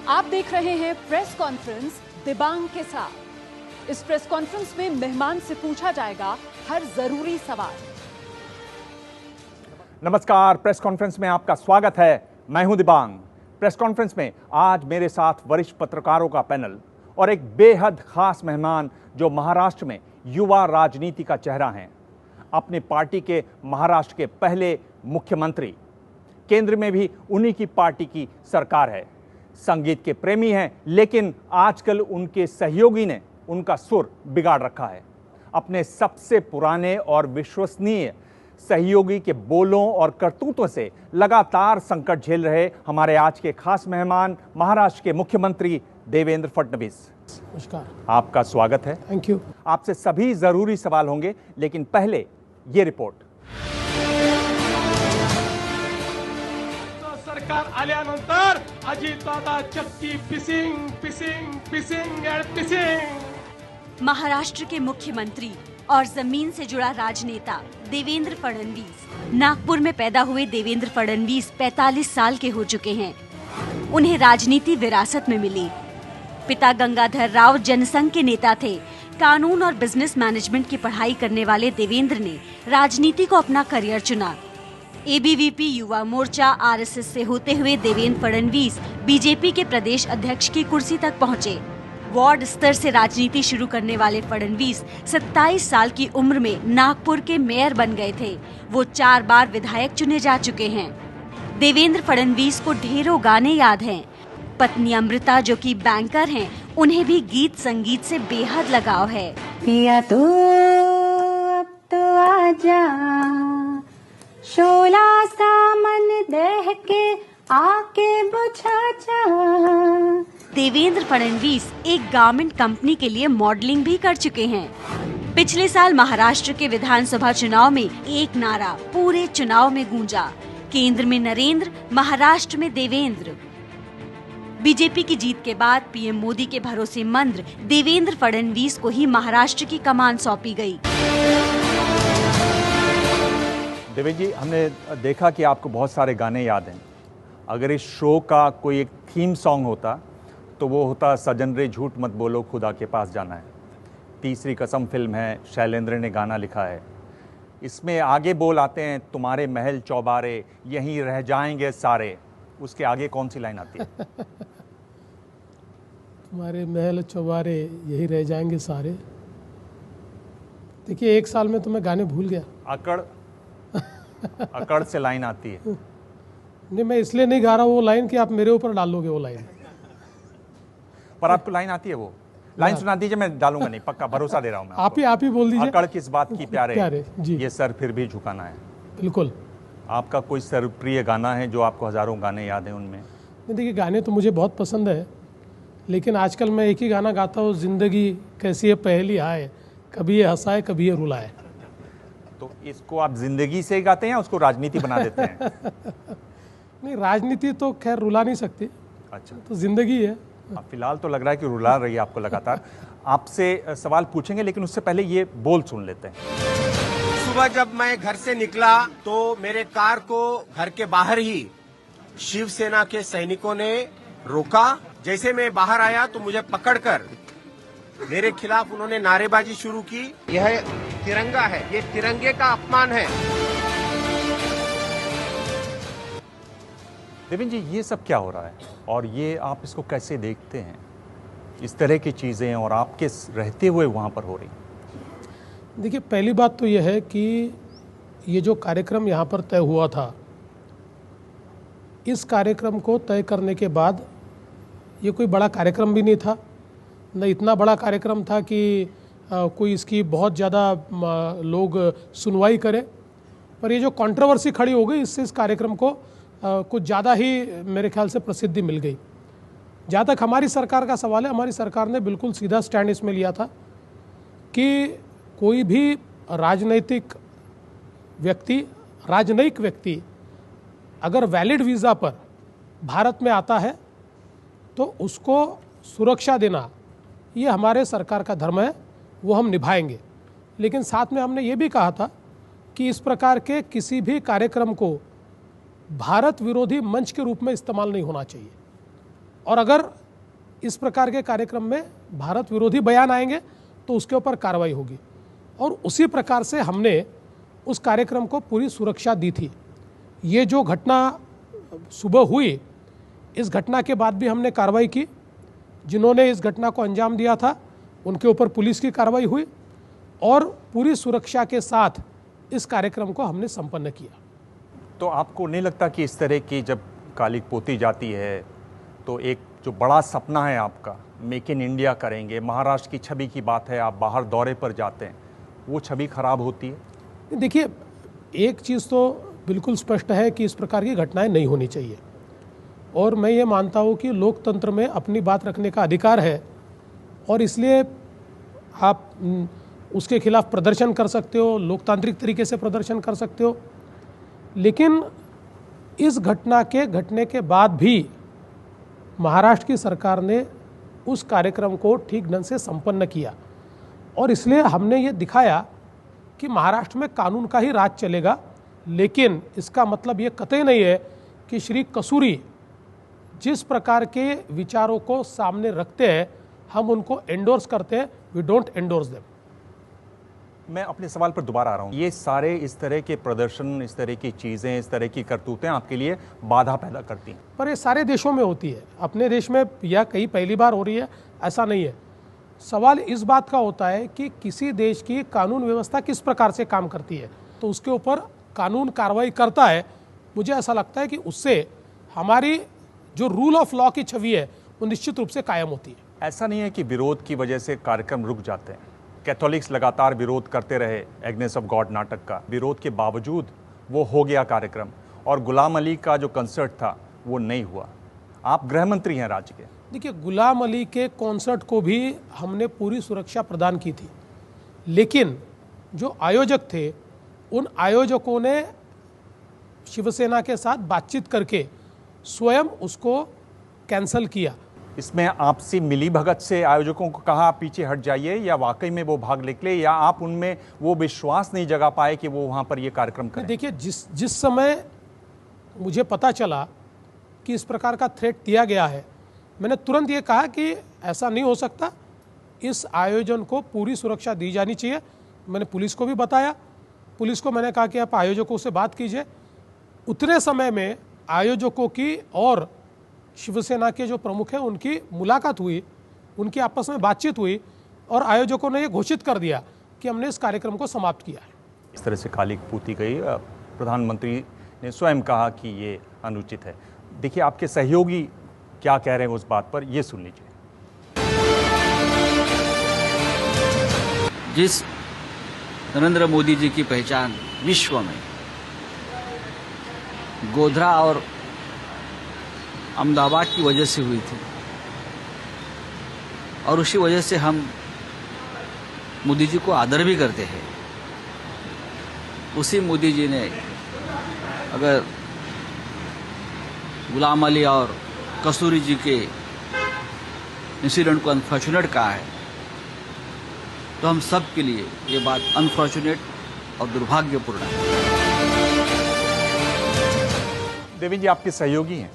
आप देख रहे हैं प्रेस कॉन्फ्रेंस दिबांग के साथ। इस प्रेस कॉन्फ्रेंस में मेहमान से पूछा जाएगा हर जरूरी सवाल। नमस्कार, प्रेस कॉन्फ्रेंस में आपका स्वागत है। मैं हूं दिबांग। प्रेस कॉन्फ्रेंस में आज मेरे साथ वरिष्ठ पत्रकारों का पैनल और एक बेहद खास मेहमान जो महाराष्ट्र में युवा राजनीति का चेहरा हैं। अपनी पार्टी के महाराष्ट्र के पहले मुख्यमंत्री, केंद्र में भी उन्हीं की पार्टी की सरकार है। संगीत के प्रेमी हैं, लेकिन आजकल उनके सहयोगी ने उनका सुर बिगाड़ रखा है। अपने सबसे पुराने और विश्वसनीय सहयोगी के बोलों और करतूतों से लगातार संकट झेल रहे हमारे आज के खास मेहमान महाराष्ट्र के मुख्यमंत्री देवेंद्र फडणवीस। नमस्कार, आपका स्वागत है। Thank you. आपसे सभी जरूरी सवाल होंगे, लेकिन पहले ये रिपोर्ट। सरकार आल्यानंतर अजितदादा चक्की पिसिंग पिसिंग पिसिंग एंड पिसिंग। महाराष्ट्र के मुख्यमंत्री और जमीन से जुड़ा राजनेता देवेंद्र फडणवीस। नागपुर में पैदा हुए देवेंद्र फडणवीस 45 साल के हो चुके हैं। उन्हें राजनीति विरासत में मिली। पिता गंगाधर राव जनसंघ के नेता थे। कानून और बिजनेस मैनेजमेंट की पढ़ाई करने वाले देवेंद्र ने राजनीति को अपना करियर चुना। एबीवीपी युवा मोर्चा आरएसएस से होते हुए देवेंद्र फडणवीस बीजेपी के प्रदेश अध्यक्ष की कुर्सी तक पहुंचे। वार्ड स्तर से राजनीति शुरू करने वाले फडणवीस 27 साल की उम्र में नागपुर के मेयर बन गए थे। वो 4 बार विधायक चुने जा चुके हैं। देवेंद्र फडणवीस को ढेरों गाने याद हैं। पत्नी अमृता, जो कि बैंकर हैं, उन्हें भी गीत संगीत से बेहद लगाव है। पिया तू अब तो आजा, शोला सा मन दह के आके बुझा जा। देवेंद्र फडणवीस एक गारमेंट कंपनी के लिए मॉडलिंग भी कर चुके हैं। पिछले साल महाराष्ट्र के विधानसभा चुनाव में एक नारा पूरे चुनाव में गूंजा, केंद्र में नरेंद्र, महाराष्ट्र में देवेंद्र। बीजेपी की जीत के बाद पीएम मोदी के भरोसेमंद देवेंद्र फडणवीस को ही महाराष्ट्र की कमान सौंपी गई। देवेंद्र जी, हमने देखा कि आपको बहुत सारे गाने याद हैं। अगर इस शो का कोई एक थीम सॉन्ग होता तो वो होता सजन रे झूठ मत बोलो, खुदा के पास जाना है। तीसरी कसम फिल्म है, शैलेंद्र ने गाना लिखा है। इसमें आगे बोल आते हैं, तुम्हारे महल चौबारे यहीं रह जाएंगे सारे। उसके आगे कौन सी लाइन आती है? तुम्हारे महल चौबारे यही रह जाएंगे सारे। देखिए, एक साल में तो मैं गाने भूल गया। अकड़ से लाइन आती है। नहीं, मैं इसलिए नहीं गा रहा वो लाइन कि आप मेरे ऊपर डालोगे वो लाइन। पर आपको लाइन आती है? वो लाइन सुना दीजिए, मैं डालूंगा नहीं, पक्का भरोसा दे रहा हूं मैं। आप ही बोल दीजिए। अकड़ किस बात की प्यारे जी, ये सर फिर भी झुकाना है। बिल्कुल। आपका कोई सर्वप्रिय गाना है जो आपको हजारों गाने याद हैं उनमें? देखिए, गाने तो मुझे बहुत पसंद है, लेकिन आजकल मैं एक ही गाना गाता हूँ, जिंदगी कैसी है पहेली आए, कभी ये हंसाए कभी ये रुलाए। तो इसको आप जिंदगी से गाते हैं या उसको राजनीति बना देते हैं? नहीं, राजनीति तो खैर रुला नहीं सकती। अच्छा, तो जिंदगी है। फिलहाल तो लग रहा है कि रुला रही है आपको लगातार। आपसे सवाल पूछेंगे, लेकिन उससे पहले ये बोल सुन लेते हैं। सुबह जब मैं घर से निकला तो मेरे कार को घर के बाहर ही शिवसेना के सैनिकों ने रोका। जैसे मैं बाहर आया तो मुझे पकड़कर मेरे खिलाफ उन्होंने नारेबाजी शुरू की। यह तिरंगा है, ये तिरंगे का अपमान है। देवेंद्र जी, ये सब क्या हो रहा है और ये आप इसको कैसे देखते हैं? इस तरह की चीजें और आपके रहते हुए वहां पर हो रही। देखिए, पहली बात तो यह है कि ये जो कार्यक्रम यहाँ पर तय हुआ था, इस कार्यक्रम को तय करने के बाद ये कोई बड़ा कार्यक्रम भी नहीं था। न इतना बड़ा कार्यक्रम था कि कोई इसकी बहुत ज़्यादा लोग सुनवाई करें। पर ये जो कंट्रोवर्सी खड़ी हो गई, इससे इस कार्यक्रम को कुछ ज़्यादा ही मेरे ख्याल से प्रसिद्धि मिल गई। जहाँ तक हमारी सरकार का सवाल है, हमारी सरकार ने बिल्कुल सीधा स्टैंड इसमें लिया था कि कोई भी राजनीतिक व्यक्ति अगर वैलिड वीज़ा पर भारत में आता है तो उसको सुरक्षा देना ये हमारे सरकार का धर्म है, वो हम निभाएंगे। लेकिन साथ में हमने ये भी कहा था कि इस प्रकार के किसी भी कार्यक्रम को भारत विरोधी मंच के रूप में इस्तेमाल नहीं होना चाहिए। और अगर इस प्रकार के कार्यक्रम में भारत विरोधी बयान आएंगे तो उसके ऊपर कार्रवाई होगी। और उसी प्रकार से हमने उस कार्यक्रम को पूरी सुरक्षा दी थी। ये जो घटना सुबह हुई, इस घटना के बाद भी हमने कार्रवाई की। जिन्होंने इस घटना को अंजाम दिया था उनके ऊपर पुलिस की कार्रवाई हुई और पूरी सुरक्षा के साथ इस कार्यक्रम को हमने संपन्न किया। तो आपको नहीं लगता कि इस तरह की जब कालिक पोती जाती है तो एक जो बड़ा सपना है आपका, मेक इन इंडिया करेंगे, महाराष्ट्र की छवि की बात है, आप बाहर दौरे पर जाते हैं, वो छवि खराब होती है? देखिए, एक चीज़ तो बिल्कुल स्पष्ट है कि इस प्रकार की घटनाएं नहीं होनी चाहिए। और मैं ये मानता हूँ कि लोकतंत्र में अपनी बात रखने का अधिकार है और इसलिए आप उसके खिलाफ प्रदर्शन कर सकते हो, लोकतांत्रिक तरीके से प्रदर्शन कर सकते हो। लेकिन इस घटना के घटने के बाद भी महाराष्ट्र की सरकार ने उस कार्यक्रम को ठीक ढंग से संपन्न किया और इसलिए हमने ये दिखाया कि महाराष्ट्र में कानून का ही राज चलेगा। लेकिन इसका मतलब ये कतई नहीं है कि श्री कसूरी जिस प्रकार के विचारों को सामने रखते हैं हम उनको एंडोर्स करते हैं। We don't endorse them. मैं अपने सवाल पर दोबारा आ रहा हूँ। ये सारे इस तरह के प्रदर्शन, इस तरह की चीज़ें, इस तरह की करतूतें आपके लिए बाधा पैदा करती हैं? पर ये सारे देशों में होती है, अपने देश में या कहीं पहली बार हो रही है ऐसा नहीं है। सवाल इस बात का होता है कि किसी देश की कानून व्यवस्था किस प्रकार से काम करती है, तो उसके ऊपर कानून कार्रवाई करता है। मुझे ऐसा लगता है कि उससे हमारी जो रूल ऑफ लॉ की छवि है वो निश्चित रूप से कायम होती है। ऐसा नहीं है कि विरोध की वजह से कार्यक्रम रुक जाते हैं। कैथोलिक्स लगातार विरोध करते रहे एग्नेस ऑफ गॉड नाटक का, विरोध के बावजूद वो हो गया कार्यक्रम, और गुलाम अली का जो कंसर्ट था वो नहीं हुआ। आप गृह मंत्री हैं राज्य के। देखिए, गुलाम अली के कॉन्सर्ट को भी हमने पूरी सुरक्षा प्रदान की थी, लेकिन जो आयोजक थे उन आयोजकों ने शिवसेना के साथ बातचीत करके स्वयं उसको कैंसिल किया। इसमें आपसी मिली भगत से आयोजकों को कहा आप पीछे हट जाइए, या वाकई में वो भाग निकले, या आप उनमें वो विश्वास नहीं जगा पाए कि वो वहाँ पर ये कार्यक्रम करें? देखिए, जिस समय मुझे पता चला कि इस प्रकार का थ्रेट दिया गया है, मैंने तुरंत ये कहा कि ऐसा नहीं हो सकता, इस आयोजन को पूरी सुरक्षा दी जानी चाहिए। मैंने पुलिस को भी बताया, पुलिस को मैंने कहा कि आप आयोजकों से बात कीजिए। उतने समय में आयोजकों की और शिवसेना के जो प्रमुख हैं उनकी मुलाकात हुई, उनकी आपस में बातचीत हुई और आयोजकों ने ये घोषित कर दिया कि हमने इस कार्यक्रम को समाप्त किया है। इस तरह से कालिक पूती गई, प्रधानमंत्री ने स्वयं कहा कि ये अनुचित है। देखिए, आपके सहयोगी क्या कह रहे हैं उस बात पर, ये सुन लीजिए। जिस नरेंद्र मोदी जी की पहचान विश्व में गोधरा और अहमदाबाद की वजह से हुई थी, और उसी वजह से हम मोदी जी को आदर भी करते हैं, उसी मोदी जी ने अगर गुलाम अली और कसूरी जी के इंसिडेंट को अनफॉर्चुनेट कहा है, तो हम सब के लिए ये बात अनफॉर्चुनेट और दुर्भाग्यपूर्ण है। देवेंद्र जी आपके सहयोगी हैं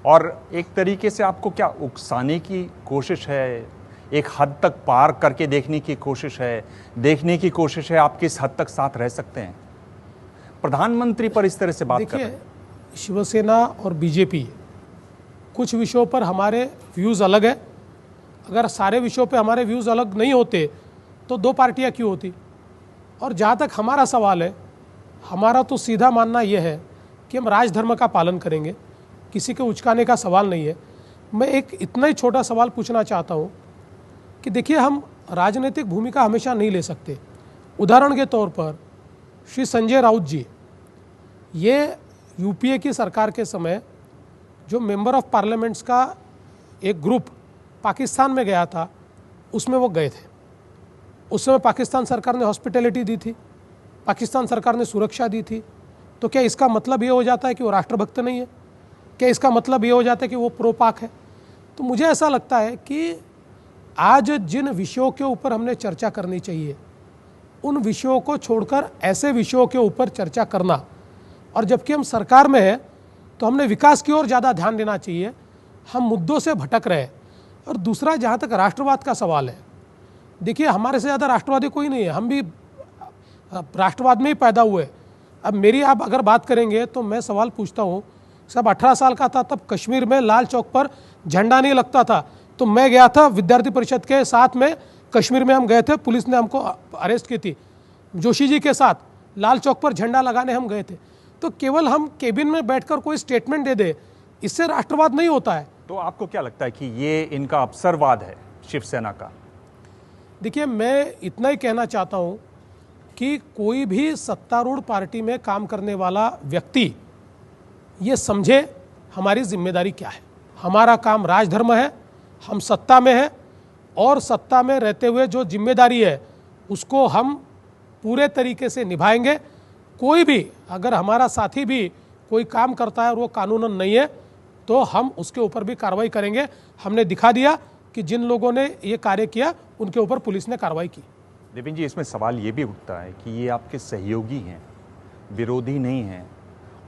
और एक तरीके से आपको क्या उकसाने की कोशिश है, एक हद तक पार करके देखने की कोशिश है, देखने की कोशिश है आप किस हद तक साथ रह सकते हैं? प्रधानमंत्री पर इस तरह से बात कर रहे हैं। देखिए, शिवसेना और बीजेपी कुछ विषयों पर हमारे व्यूज़ अलग है। अगर सारे विषयों पे हमारे व्यूज़ अलग नहीं होते तो दो पार्टियां क्यों होती। और जहाँ तक हमारा सवाल है, हमारा तो सीधा मानना यह है कि हम राजधर्म का पालन करेंगे, किसी के उचकाने का सवाल नहीं है। मैं एक इतना ही छोटा सवाल पूछना चाहता हूँ कि देखिए, हम राजनीतिक भूमिका हमेशा नहीं ले सकते। उदाहरण के तौर पर श्री संजय राउत जी, ये यूपीए की सरकार के समय जो मेंबर ऑफ पार्लियामेंट्स का एक ग्रुप पाकिस्तान में गया था, उसमें वो गए थे। उस समय पाकिस्तान सरकार ने हॉस्पिटैलिटी दी थी, पाकिस्तान सरकार ने सुरक्षा दी थी। तो क्या इसका मतलब ये हो जाता है कि वो राष्ट्रभक्त नहीं है? क्या इसका मतलब ये हो जाता है कि वो प्रो पाक है? तो मुझे ऐसा लगता है कि आज जिन विषयों के ऊपर हमने चर्चा करनी चाहिए, उन विषयों को छोड़कर ऐसे विषयों के ऊपर चर्चा करना, और जबकि हम सरकार में हैं तो हमने विकास की ओर ज़्यादा ध्यान देना चाहिए। हम मुद्दों से भटक रहे हैं। और दूसरा, जहाँ तक राष्ट्रवाद का सवाल है, देखिए हमारे से ज़्यादा राष्ट्रवादी कोई नहीं है, हम भी राष्ट्रवाद में ही पैदा हुए। अब मेरी आप अगर बात करेंगे तो मैं सवाल पूछता हूँ, सब 18 साल का था तब कश्मीर में लाल चौक पर झंडा नहीं लगता था, तो मैं गया था विद्यार्थी परिषद के साथ में, कश्मीर में हम गए थे, पुलिस ने हमको अरेस्ट की थी, जोशी जी के साथ लाल चौक पर झंडा लगाने हम गए थे। तो केवल हम केबिन में बैठकर कोई स्टेटमेंट दे दे, इससे राष्ट्रवाद नहीं होता है। तो आपको क्या लगता है कि ये इनका अवसरवाद है शिवसेना का? देखिए, मैं इतना ही कहना चाहता हूँ कि कोई भी सत्तारूढ़ पार्टी में काम करने वाला व्यक्ति ये समझे हमारी जिम्मेदारी क्या है। हमारा काम राजधर्म है, हम सत्ता में हैं और सत्ता में रहते हुए जो जिम्मेदारी है उसको हम पूरे तरीके से निभाएंगे। कोई भी अगर हमारा साथी भी कोई काम करता है और वो कानूनन नहीं है तो हम उसके ऊपर भी कार्रवाई करेंगे। हमने दिखा दिया कि जिन लोगों ने ये कार्य किया उनके ऊपर पुलिस ने कार्रवाई की। देवेंद्र जी, इसमें सवाल ये भी उठता है कि ये आपके सहयोगी हैं, विरोधी नहीं हैं,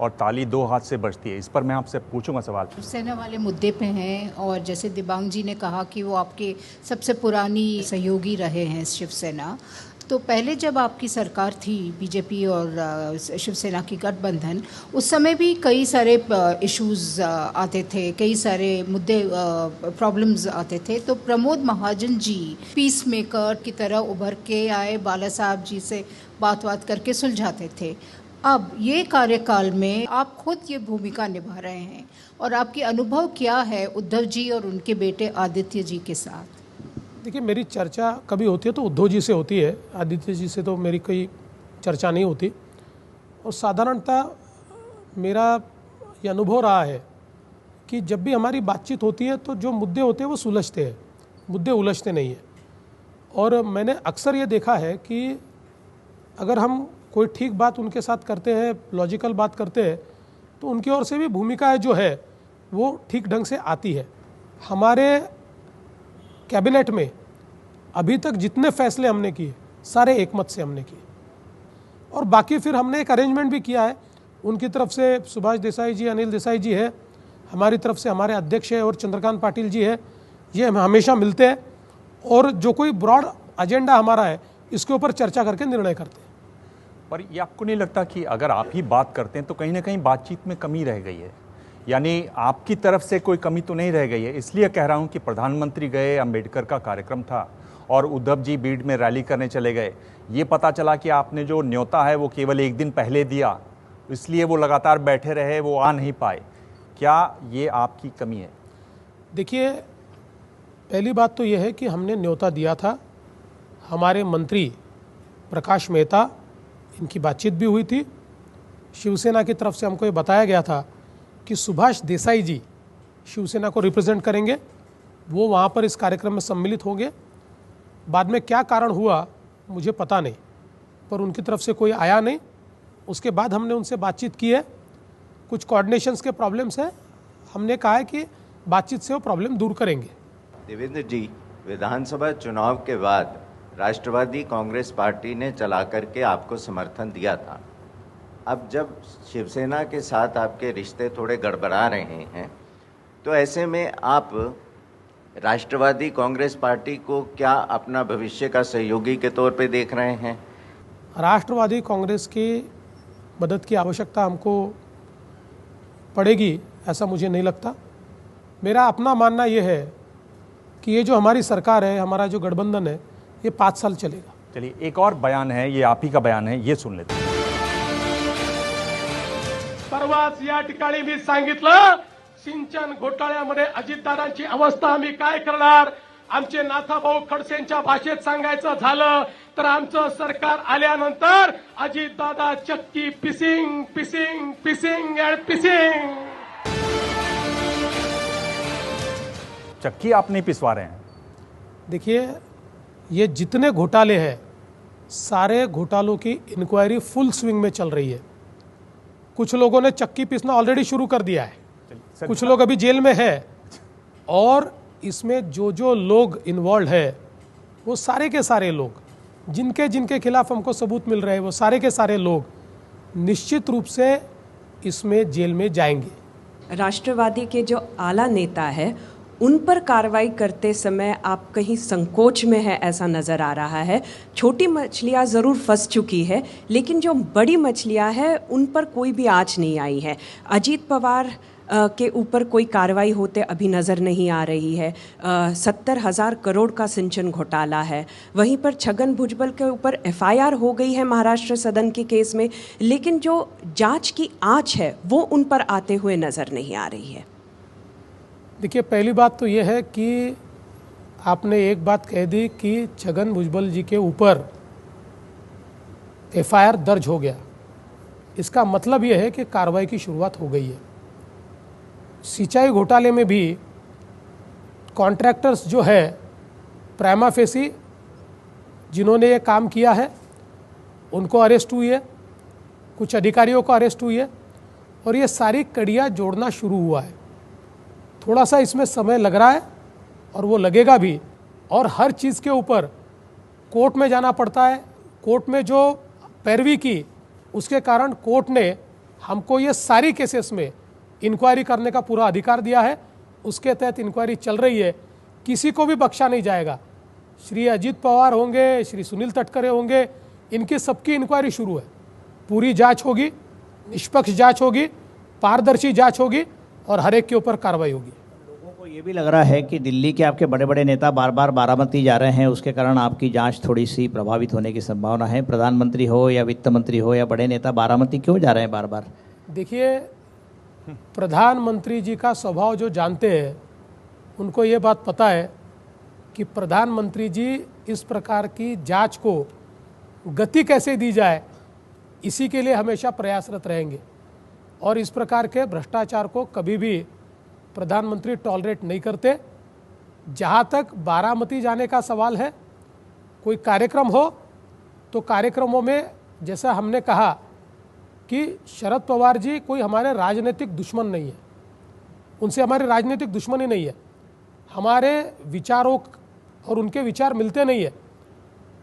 और ताली दो हाथ से बजती है। इस पर मैं आपसे पूछूंगा सवाल। शिवसेना वाले मुद्दे पे हैं, और जैसे दिबांग जी ने कहा कि वो आपके सबसे पुरानी सहयोगी रहे हैं शिवसेना, तो पहले जब आपकी सरकार थी बीजेपी और शिवसेना की गठबंधन, उस समय भी कई सारे इश्यूज आते थे, कई सारे मुद्दे प्रॉब्लम्स आते थे। तो प्रमोद महाजन जी पीस मेकर की तरह उभर के आए, बाला साहब जी से बात करके सुलझाते थे। अब ये कार्यकाल में आप खुद ये भूमिका निभा रहे हैं, और आपके अनुभव क्या है उद्धव जी और उनके बेटे आदित्य जी के साथ? देखिए, मेरी चर्चा कभी होती है तो उद्धव जी से होती है, आदित्य जी से तो मेरी कोई चर्चा नहीं होती। और साधारणतः मेरा ये अनुभव रहा है कि जब भी हमारी बातचीत होती है तो जो मुद्दे होते हैं वो सुलझते हैं, मुद्दे उलझते नहीं हैं। और मैंने अक्सर ये देखा है कि अगर हम कोई ठीक बात उनके साथ करते हैं, लॉजिकल बात करते हैं, तो उनकी ओर से भी भूमिका जो है वो ठीक ढंग से आती है। हमारे कैबिनेट में अभी तक जितने फैसले हमने किए सारे एकमत से हमने किए, और बाकी फिर हमने एक अरेंजमेंट भी किया है। उनकी तरफ से सुभाष देसाई जी, अनिल देसाई जी है, हमारी तरफ से हमारे अध्यक्ष है और चंद्रकांत पाटिल जी है। ये हम हमेशा मिलते हैं और जो कोई ब्रॉड एजेंडा हमारा है इसके ऊपर चर्चा करके निर्णय करते हैं। पर ये आपको नहीं लगता कि अगर आप ही बात करते हैं तो कहीं ना कहीं बातचीत में कमी रह गई है? यानी आपकी तरफ से कोई कमी तो नहीं रह गई है? इसलिए कह रहा हूं कि प्रधानमंत्री गए, अंबेडकर का कार्यक्रम था और उद्धव जी बीड में रैली करने चले गए। ये पता चला कि आपने जो न्योता है वो केवल एक दिन पहले दिया, इसलिए वो लगातार बैठे रहे, वो आ नहीं पाए। क्या ये आपकी कमी है? देखिए, पहली बात तो ये है कि हमने न्योता दिया था। हमारे मंत्री प्रकाश मेहता, इनकी बातचीत भी हुई थी। शिवसेना की तरफ से हमको ये बताया गया था कि सुभाष देसाई जी शिवसेना को रिप्रेजेंट करेंगे, वो वहाँ पर इस कार्यक्रम में सम्मिलित होंगे। बाद में क्या कारण हुआ मुझे पता नहीं, पर उनकी तरफ से कोई आया नहीं। उसके बाद हमने उनसे बातचीत की है, कुछ कोऑर्डिनेशंस के प्रॉब्लम्स हैं, हमने कहा है कि बातचीत से वो प्रॉब्लम दूर करेंगे। देवेंद्र जी, विधानसभा चुनाव के बाद राष्ट्रवादी कांग्रेस पार्टी ने चला करके आपको समर्थन दिया था। अब जब शिवसेना के साथ आपके रिश्ते थोड़े गड़बड़ा रहे हैं, तो ऐसे में आप राष्ट्रवादी कांग्रेस पार्टी को क्या अपना भविष्य का सहयोगी के तौर पे देख रहे हैं? राष्ट्रवादी कांग्रेस की मदद की आवश्यकता हमको पड़ेगी ऐसा मुझे नहीं लगता। मेरा अपना मानना यह है कि ये जो हमारी सरकार है, हमारा जो गठबंधन है, ये 5 साल चलेगा। चलिए, एक और बयान है, ये आप ही का बयान है, ये सुन लेते हैं। परवाच या ठिकाणी मी सांगितलं, सिंचन घोटाळ्यामध्ये अजितदादांची अवस्था आम्ही काय करणार। आमचे नाथाभाऊ खडसेंच्या भाषेत सांगायचं झालं तर आमचं सरकार आल्यानंतर अजितदादा चक्की पिसिंग पिसिंग पिसिंग एंड पिसिंग। चक्की आप नहीं पिसवा रहे हैं? देखिए, ये जितने घोटाले हैं सारे घोटालों की इंक्वायरी फुल स्विंग में चल रही है। कुछ लोगों ने चक्की पीसना ऑलरेडी शुरू कर दिया है, कुछ लोग अभी जेल में है, और इसमें जो जो लोग इन्वॉल्व है वो सारे के सारे लोग, जिनके जिनके खिलाफ हमको सबूत मिल रहे हैं, वो सारे के सारे लोग निश्चित रूप से इसमें जेल में जाएंगे। राष्ट्रवादी के जो आला नेता है उन पर कार्रवाई करते समय आप कहीं संकोच में है ऐसा नज़र आ रहा है। छोटी मछलियाँ ज़रूर फंस चुकी है, लेकिन जो बड़ी मछलियाँ हैं उन पर कोई भी आँच नहीं आई है। अजीत पवार के ऊपर कोई कार्रवाई होते अभी नज़र नहीं आ रही है। 70,000 करोड़ का सिंचन घोटाला है। वहीं पर छगन भुजबल के ऊपर FIR हो गई है महाराष्ट्र सदन के केस में, लेकिन जो जांच की आंच है वो उन पर आते हुए नज़र नहीं आ रही है। देखिए, पहली बात तो ये है कि आपने एक बात कह दी कि छगन भुजबल जी के ऊपर FIR दर्ज हो गया। इसका मतलब ये है कि कार्रवाई की शुरुआत हो गई है। सिंचाई घोटाले में भी कॉन्ट्रैक्टर्स जो है प्राइमा फेसी जिन्होंने ये काम किया है उनको अरेस्ट हुई है, कुछ अधिकारियों को अरेस्ट हुई है और ये सारी कड़ियाँ जोड़ना शुरू हुआ है। थोड़ा सा इसमें समय लग रहा है और वो लगेगा भी, और हर चीज़ के ऊपर कोर्ट में जाना पड़ता है। कोर्ट में जो पैरवी की उसके कारण कोर्ट ने हमको ये सारी केसेस में इंक्वायरी करने का पूरा अधिकार दिया है। उसके तहत इंक्वायरी चल रही है, किसी को भी बख्शा नहीं जाएगा। श्री अजीत पवार होंगे, श्री सुनील तटकरे होंगे, इनकी सबकी इंक्वायरी शुरू है। पूरी जांच होगी, निष्पक्ष जांच होगी, पारदर्शी जांच होगी और हर एक के ऊपर कार्रवाई होगी। लोगों को ये भी लग रहा है कि दिल्ली के आपके बड़े बड़े नेता बार बार बारामती जा रहे हैं, उसके कारण आपकी जांच थोड़ी सी प्रभावित होने की संभावना है। प्रधानमंत्री हो या वित्त मंत्री हो या बड़े नेता बारामती क्यों जा रहे हैं बार बार? देखिए, प्रधानमंत्री जी का स्वभाव जो जानते हैं उनको ये बात पता है कि प्रधानमंत्री जी इस प्रकार की जांच को गति कैसे दी जाए, इसी के लिए हमेशा प्रयासरत रहेंगे और इस प्रकार के भ्रष्टाचार को कभी भी प्रधानमंत्री टॉलरेट नहीं करते। जहाँ तक बारामती जाने का सवाल है, कोई कार्यक्रम हो तो कार्यक्रमों में जैसा हमने कहा कि शरद पवार जी कोई हमारे राजनीतिक दुश्मन नहीं है, उनसे हमारी राजनीतिक दुश्मनी नहीं है। हमारे विचारों और उनके विचार मिलते नहीं है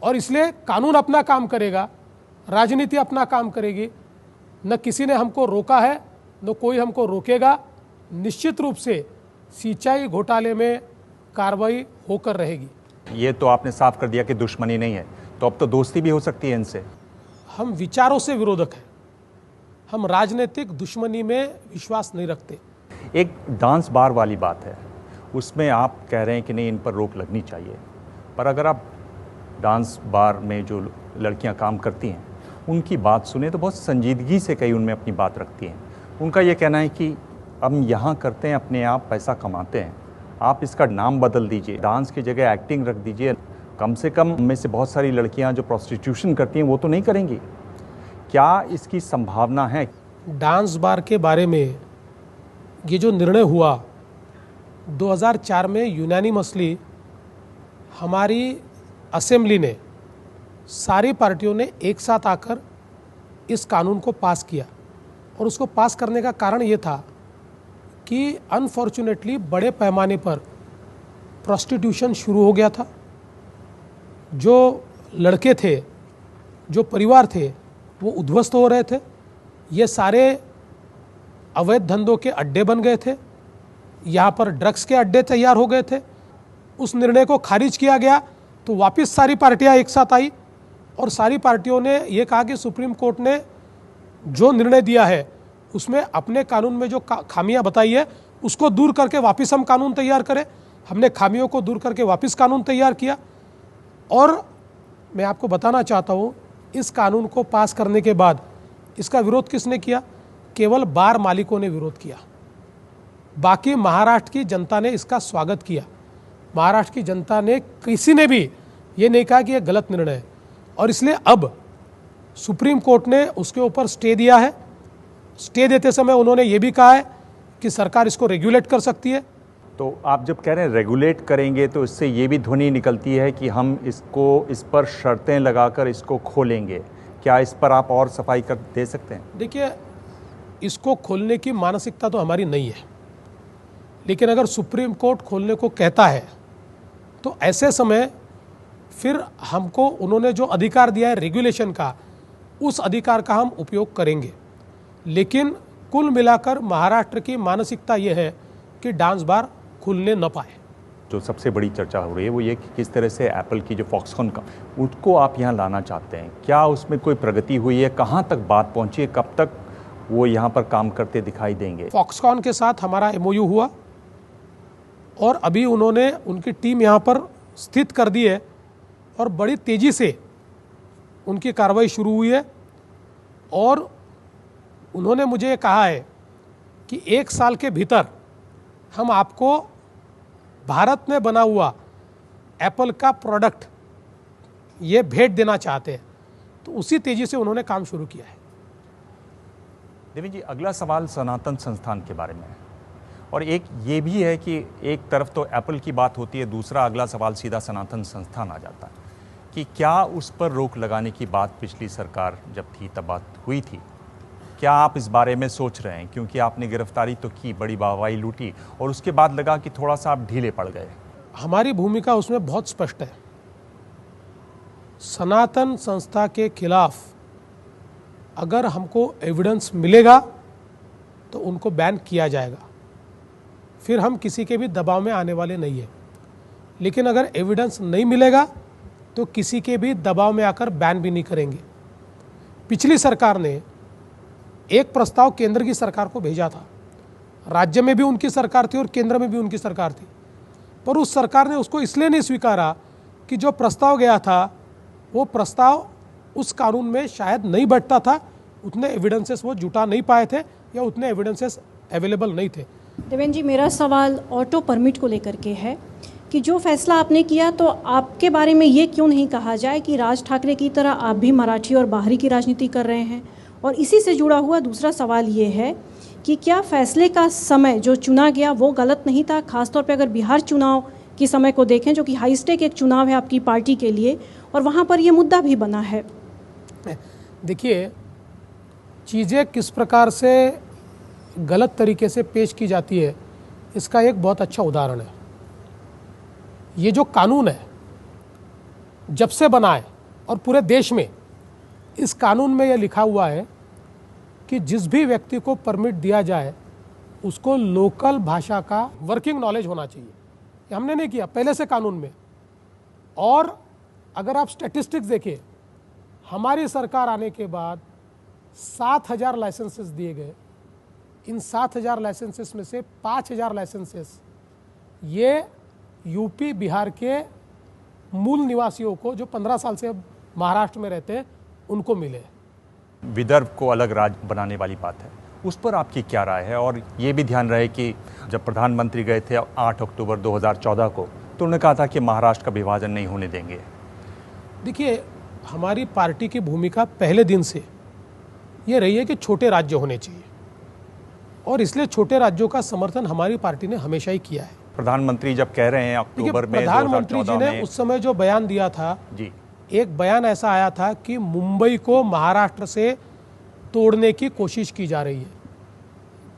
और इसलिए कानून अपना काम करेगा, राजनीति अपना काम करेगी। न किसी ने हमको रोका है, न कोई हमको रोकेगा। निश्चित रूप से सिंचाई घोटाले में कार्रवाई होकर रहेगी। ये तो आपने साफ कर दिया कि दुश्मनी नहीं है, तो अब तो दोस्ती भी हो सकती है इनसे। हम विचारों से विरोधक हैं, हम राजनीतिक दुश्मनी में विश्वास नहीं रखते। एक डांस बार वाली बात है, उसमें आप कह रहे हैं कि नहीं, इन पर रोक लगनी चाहिए, पर अगर आप डांस बार में जो लड़कियां काम करती हैं उनकी बात सुने तो बहुत संजीदगी से कई उनमें अपनी बात रखती हैं। उनका ये कहना है कि हम यहाँ करते हैं, अपने आप पैसा कमाते हैं, आप इसका नाम बदल दीजिए, डांस की जगह एक्टिंग रख दीजिए। कम से कम में से बहुत सारी लड़कियाँ जो प्रोस्टिट्यूशन करती हैं वो तो नहीं करेंगी। क्या इसकी संभावना है? डांस बार के बारे में ये जो निर्णय हुआ 2004 में यूनानिमसली हमारी असेंबली ने, सारी पार्टियों ने एक साथ आकर इस कानून को पास किया और उसको पास करने का कारण ये था कि अनफॉर्चुनेटली बड़े पैमाने पर प्रोस्टिट्यूशन शुरू हो गया था। जो लड़के थे, जो परिवार थे, वो उद्ध्वस्त हो रहे थे। ये सारे अवैध धंधों के अड्डे बन गए थे, यहाँ पर ड्रग्स के अड्डे तैयार हो गए थे। उस निर्णय को खारिज किया गया तो वापस सारी पार्टियां एक साथ आई और सारी पार्टियों ने ये कहा कि सुप्रीम कोर्ट ने जो निर्णय दिया है उसमें अपने कानून में जो खामियां बताई है उसको दूर करके वापस हम कानून तैयार करें। हमने खामियों को दूर करके वापस कानून तैयार किया और मैं आपको बताना चाहता हूँ, इस कानून को पास करने के बाद इसका विरोध किसने किया? केवल बार मालिकों ने विरोध किया, बाकी महाराष्ट्र की जनता ने इसका स्वागत किया। महाराष्ट्र की जनता ने, किसी ने भी ये नहीं कहा कि ये गलत निर्णय है और इसलिए अब सुप्रीम कोर्ट ने उसके ऊपर स्टे दिया है। स्टे देते समय उन्होंने ये भी कहा है कि सरकार इसको रेगुलेट कर सकती है। तो आप जब कह रहे हैं रेगुलेट करेंगे तो इससे ये भी ध्वनि निकलती है कि हम इसको, इस पर शर्तें लगाकर इसको खोलेंगे। क्या इस पर आप और सफाई कर दे सकते हैं? देखिए, इसको खोलने की मानसिकता तो हमारी नहीं है, लेकिन अगर सुप्रीम कोर्ट खोलने को कहता है तो ऐसे समय फिर हमको उन्होंने जो अधिकार दिया है रेगुलेशन का, उस अधिकार का हम उपयोग करेंगे। लेकिन कुल मिलाकर महाराष्ट्र की मानसिकता ये है कि डांस बार खुलने न पाए। जो सबसे बड़ी चर्चा हो रही है वो ये कि किस तरह से एप्पल की जो फॉक्सकॉन का उसको आप यहाँ लाना चाहते हैं, क्या उसमें कोई प्रगति हुई है, कहाँ तक बात पहुँची है, कब तक वो यहाँ पर काम करते दिखाई देंगे? फॉक्सकॉन के साथ हमारा MOU हुआ और अभी उन्होंने उनकी टीम यहाँ पर स्थित कर दी है और बड़ी तेज़ी से उनकी कार्रवाई शुरू हुई है और उन्होंने मुझे ये कहा है कि 1 साल के भीतर हम आपको भारत में बना हुआ एप्पल का प्रोडक्ट ये भेंट देना चाहते हैं। तो उसी तेज़ी से उन्होंने काम शुरू किया है। देवेंद्र जी, अगला सवाल सनातन संस्थान के बारे में है और एक ये भी है कि एक तरफ तो एप्पल की बात होती है, दूसरा अगला सवाल सीधा सनातन संस्थान आ जाता है कि क्या उस पर रोक लगाने की बात पिछली सरकार जब थी तब बात हुई थी, क्या आप इस बारे में सोच रहे हैं? क्योंकि आपने गिरफ्तारी तो की, बड़ी वाहवाही लूटी और उसके बाद लगा कि थोड़ा सा आप ढीले पड़ गए। हमारी भूमिका उसमें बहुत स्पष्ट है। सनातन संस्था के खिलाफ अगर हमको एविडेंस मिलेगा तो उनको बैन किया जाएगा, फिर हम किसी के भी दबाव में आने वाले नहीं है। लेकिन अगर एविडेंस नहीं मिलेगा तो किसी के भी दबाव में आकर बैन भी नहीं करेंगे। पिछली सरकार ने एक प्रस्ताव केंद्र की सरकार को भेजा था, राज्य में भी उनकी सरकार थी और केंद्र में भी उनकी सरकार थी, पर उस सरकार ने उसको इसलिए नहीं स्वीकारा कि जो प्रस्ताव गया था वो प्रस्ताव उस कानून में शायद नहीं बैठता था, उतने एविडेंसेस वो जुटा नहीं पाए थे या उतने एविडेंसेस अवेलेबल नहीं थे। देवेंद्र जी, मेरा सवाल ऑटो परमिट को लेकर के है कि जो फैसला आपने किया तो आपके बारे में ये क्यों नहीं कहा जाए कि राज ठाकरे की तरह आप भी मराठी और बाहरी की राजनीति कर रहे हैं। और इसी से जुड़ा हुआ दूसरा सवाल ये है कि क्या फैसले का समय जो चुना गया वो गलत नहीं था, खासतौर पे अगर बिहार चुनाव के समय को देखें जो कि हाई स्टेक एक चुनाव है आपकी पार्टी के लिए और वहाँ पर ये मुद्दा भी बना है। देखिए, चीज़ें किस प्रकार से गलत तरीके से पेश की जाती है इसका एक बहुत अच्छा उदाहरण है। ये जो कानून है जब से बना है और पूरे देश में इस कानून में यह लिखा हुआ है कि जिस भी व्यक्ति को परमिट दिया जाए उसको लोकल भाषा का वर्किंग नॉलेज होना चाहिए। ये हमने नहीं किया पहले से कानून में। और अगर आप स्टैटिस्टिक्स देखिए, हमारी सरकार आने के बाद 7,000 लाइसेंसेस दिए गए। इन 7,000 लाइसेंसेस में से 5,000 लाइसेंसेस ये यूपी बिहार के मूल निवासियों को जो 15 साल से महाराष्ट्र में रहते हैं उनको मिले। विदर्भ को अलग राज्य बनाने वाली बात है, उस पर आपकी क्या राय है? और ये भी ध्यान रहे कि जब प्रधानमंत्री गए थे 8 अक्टूबर 2014 को तो उन्होंने कहा था कि महाराष्ट्र का विभाजन नहीं होने देंगे। देखिए, हमारी पार्टी की भूमिका पहले दिन से ये रही है कि छोटे राज्य होने चाहिए और इसलिए छोटे राज्यों का समर्थन हमारी पार्टी ने हमेशा ही किया है। प्रधानमंत्री जब कह रहे हैं अक्टूबर में प्रधानमंत्री जी ने उस समय जो बयान दिया था जी, एक बयान ऐसा आया था कि मुंबई को महाराष्ट्र से तोड़ने की कोशिश की जा रही है,